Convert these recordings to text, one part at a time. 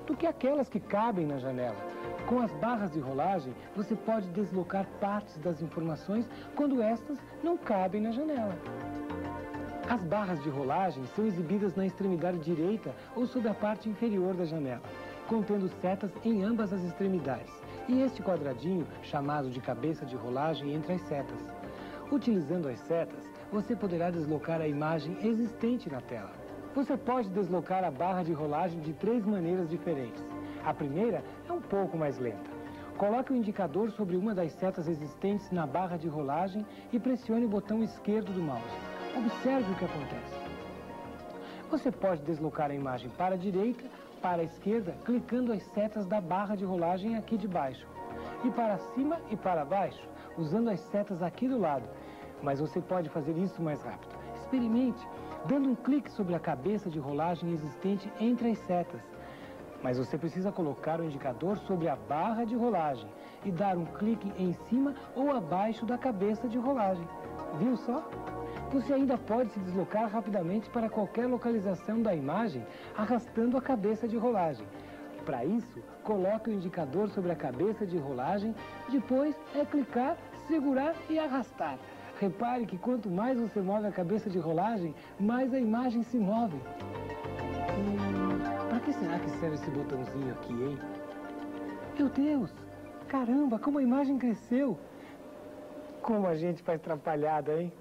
do que aquelas que cabem na janela. Com as barras de rolagem, você pode deslocar partes das informações quando estas não cabem na janela. As barras de rolagem são exibidas na extremidade direita ou sob a parte inferior da janela, contendo setas em ambas as extremidades, e este quadradinho, chamado de cabeça de rolagem, entre as setas. Utilizando as setas, você poderá deslocar a imagem existente na tela. Você pode deslocar a barra de rolagem de 3 maneiras diferentes. A primeira é um pouco mais lenta. Coloque o indicador sobre uma das setas existentes na barra de rolagem e pressione o botão esquerdo do mouse. Observe o que acontece. Você pode deslocar a imagem para a direita, para a esquerda, clicando as setas da barra de rolagem aqui de baixo. E para cima e para baixo, usando as setas aqui do lado. Mas você pode fazer isso mais rápido. Experimente, dando um clique sobre a cabeça de rolagem existente entre as setas. Mas você precisa colocar o indicador sobre a barra de rolagem e dar um clique em cima ou abaixo da cabeça de rolagem. Viu só? Você ainda pode se deslocar rapidamente para qualquer localização da imagem, arrastando a cabeça de rolagem. Para isso, coloque o indicador sobre a cabeça de rolagem, depois é clicar, segurar e arrastar. Repare que quanto mais você move a cabeça de rolagem, mais a imagem se move. Para que será que serve esse botãozinho aqui, hein? Meu Deus! Caramba, como a imagem cresceu! Como a gente faz atrapalhada, hein?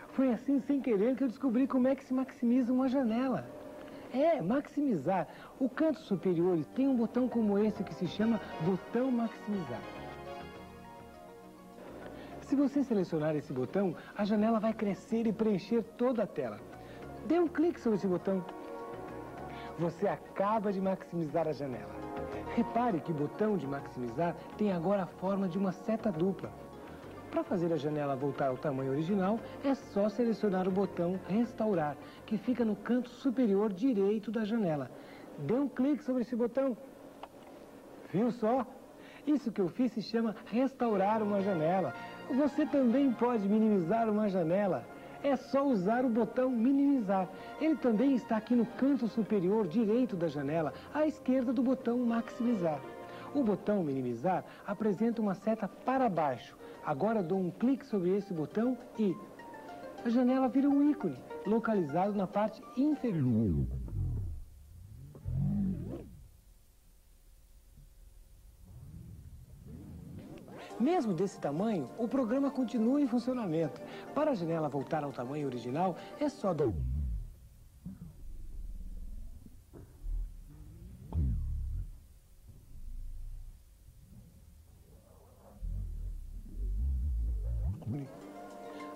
Foi assim, sem querer, que eu descobri como é que se maximiza uma janela. Maximizar. O canto superior tem um botão como esse que se chama botão maximizar. Se você selecionar esse botão, a janela vai crescer e preencher toda a tela. Dê um clique sobre esse botão. Você acaba de maximizar a janela. Repare que o botão de maximizar tem agora a forma de uma seta dupla. Para fazer a janela voltar ao tamanho original, é só selecionar o botão Restaurar, que fica no canto superior direito da janela. Dê um clique sobre esse botão. Viu só? Isso que eu fiz se chama restaurar uma janela. Você também pode minimizar uma janela. É só usar o botão minimizar. Ele também está aqui no canto superior direito da janela, à esquerda do botão maximizar. O botão minimizar apresenta uma seta para baixo. Agora dou um clique sobre esse botão e a janela vira um ícone, localizado na parte inferior. Mesmo desse tamanho, o programa continua em funcionamento. Para a janela voltar ao tamanho original, é só dar...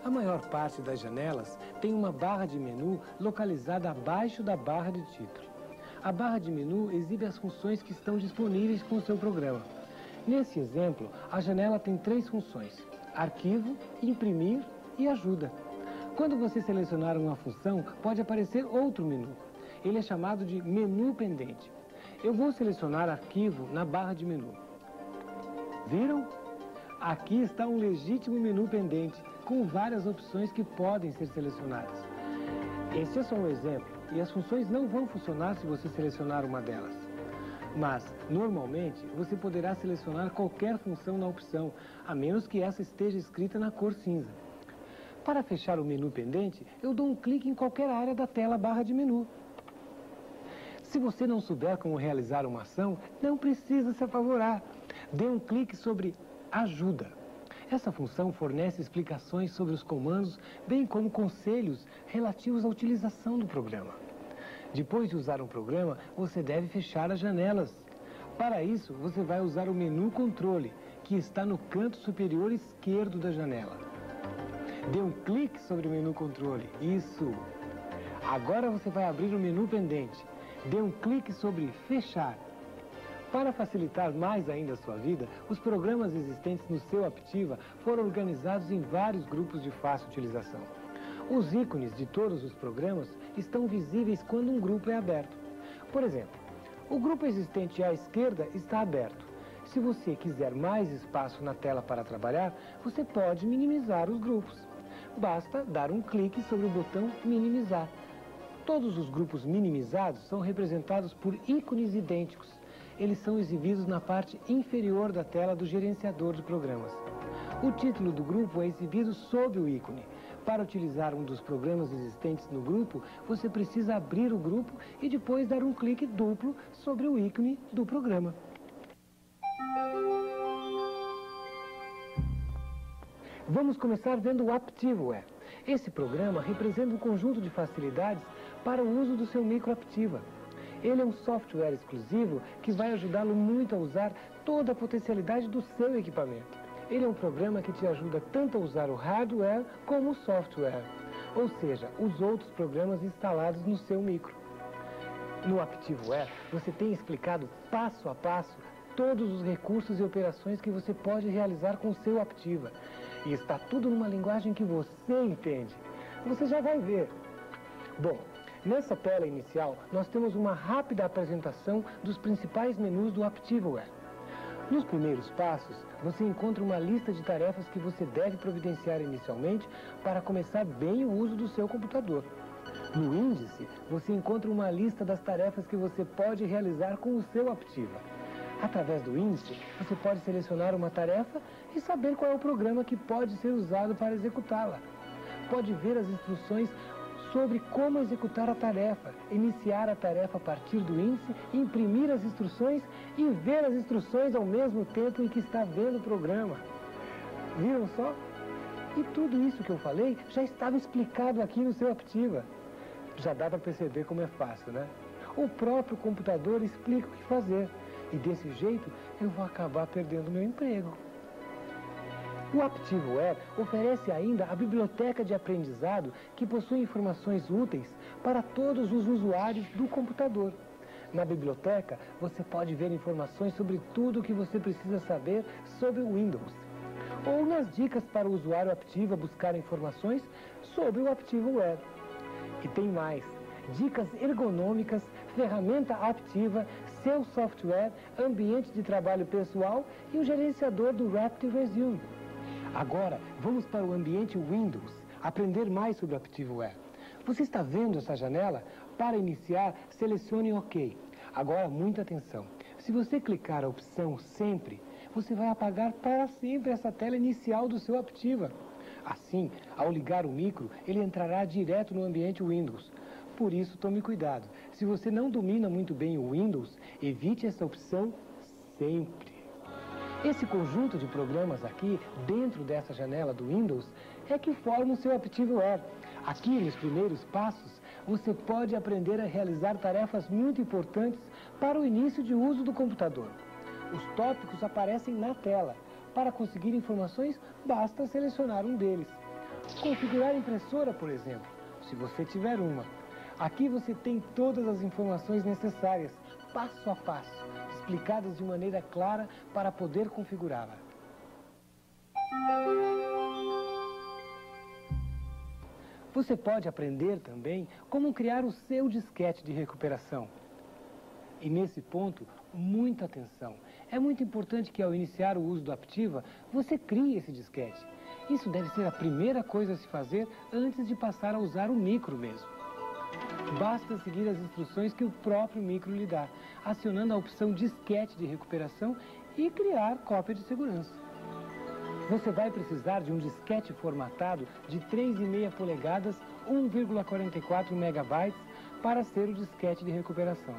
A maior parte das janelas tem uma barra de menu localizada abaixo da barra de título. A barra de menu exibe as funções que estão disponíveis com o seu programa. Nesse exemplo, a janela tem 3 funções: arquivo, imprimir e ajuda. Quando você selecionar uma função, pode aparecer outro menu. Ele é chamado de menu pendente. Eu vou selecionar arquivo na barra de menu. Viram? Aqui está um legítimo menu pendente, com várias opções que podem ser selecionadas. Esse é só um exemplo, e as funções não vão funcionar se você selecionar uma delas. Mas, normalmente, você poderá selecionar qualquer função na opção, a menos que essa esteja escrita na cor cinza. Para fechar o menu pendente, eu dou um clique em qualquer área da tela barra de menu. Se você não souber como realizar uma ação, não precisa se apavorar. Dê um clique sobre Ajuda. Essa função fornece explicações sobre os comandos, bem como conselhos relativos à utilização do programa. Depois de usar um programa, você deve fechar as janelas. Para isso, você vai usar o menu Controle, que está no canto superior esquerdo da janela. Dê um clique sobre o menu Controle. Isso! Agora você vai abrir o menu pendente. Dê um clique sobre Fechar. Para facilitar mais ainda a sua vida, os programas existentes no seu Aptiva foram organizados em vários grupos de fácil utilização. Os ícones de todos os programas estão visíveis quando um grupo é aberto. Por exemplo, o grupo existente à esquerda está aberto. Se você quiser mais espaço na tela para trabalhar, você pode minimizar os grupos. Basta dar um clique sobre o botão Minimizar. Todos os grupos minimizados são representados por ícones idênticos. Eles são exibidos na parte inferior da tela do gerenciador de programas. O título do grupo é exibido sob o ícone. Para utilizar um dos programas existentes no grupo, você precisa abrir o grupo e depois dar um clique duplo sobre o ícone do programa. Vamos começar vendo o Aptiveware. Esse programa representa um conjunto de facilidades para o uso do seu micro Aptiva. Ele é um software exclusivo que vai ajudá-lo muito a usar toda a potencialidade do seu equipamento. Ele é um programa que te ajuda tanto a usar o hardware como o software, ou seja, os outros programas instalados no seu micro. No Aptiveware, você tem explicado passo a passo todos os recursos e operações que você pode realizar com o seu Aptiva. E está tudo numa linguagem que você entende. Você já vai ver. Bom, nessa tela inicial, nós temos uma rápida apresentação dos principais menus do Aptiveware. Nos primeiros passos, você encontra uma lista de tarefas que você deve providenciar inicialmente para começar bem o uso do seu computador. No índice, você encontra uma lista das tarefas que você pode realizar com o seu Aptiva. Através do índice, você pode selecionar uma tarefa e saber qual é o programa que pode ser usado para executá-la. Pode ver as instruções sobre como executar a tarefa, iniciar a tarefa a partir do índice, imprimir as instruções e ver as instruções ao mesmo tempo em que está vendo o programa. Viram só? E tudo isso que eu falei já estava explicado aqui no seu Aptiva. Já dá para perceber como é fácil, né? O próprio computador explica o que fazer. E desse jeito eu vou acabar perdendo meu emprego. O Aptiveware oferece ainda a biblioteca de aprendizado que possui informações úteis para todos os usuários do computador. Na biblioteca, você pode ver informações sobre tudo o que você precisa saber sobre o Windows. Ou nas dicas para o usuário Aptiva buscar informações sobre o Aptiveware. E tem mais. Dicas ergonômicas, ferramenta Aptiva, seu software, ambiente de trabalho pessoal e o gerenciador do RapidResume. Agora, vamos para o ambiente Windows, aprender mais sobre o Aptiveware. Você está vendo essa janela? Para iniciar, selecione OK. Agora, muita atenção. Se você clicar a opção Sempre, você vai apagar para sempre essa tela inicial do seu Aptiva. Assim, ao ligar o micro, ele entrará direto no ambiente Windows. Por isso, tome cuidado. Se você não domina muito bem o Windows, evite essa opção sempre. Esse conjunto de programas aqui, dentro dessa janela do Windows, é que formam o seu Aptiveware. Aqui, nos primeiros passos, você pode aprender a realizar tarefas muito importantes para o início de uso do computador. Os tópicos aparecem na tela. Para conseguir informações, basta selecionar um deles. Configurar a impressora, por exemplo, se você tiver uma. Aqui você tem todas as informações necessárias, passo a passo, explicadas de maneira clara para poder configurá-la. Você pode aprender também como criar o seu disquete de recuperação. E nesse ponto, muita atenção. É muito importante que ao iniciar o uso do Aptiva, você crie esse disquete. Isso deve ser a primeira coisa a se fazer antes de passar a usar o micro mesmo. Basta seguir as instruções que o próprio micro lhe dá, acionando a opção Disquete de recuperação e criar cópia de segurança. Você vai precisar de um disquete formatado de 3,5 polegadas, 1,44 megabytes para ser o disquete de recuperação.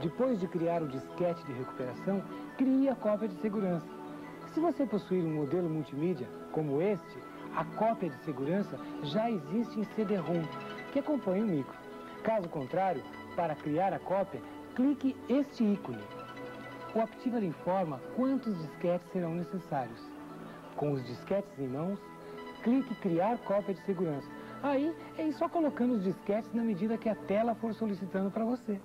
Depois de criar o disquete de recuperação, crie a cópia de segurança. Se você possuir um modelo multimídia como este, a cópia de segurança já existe em CD-ROM, que acompanha o micro. Caso contrário, para criar a cópia, clique este ícone. O Aptiva lhe informa quantos disquetes serão necessários. Com os disquetes em mãos, clique Criar cópia de segurança. Aí, é só colocando os disquetes na medida que a tela for solicitando para você.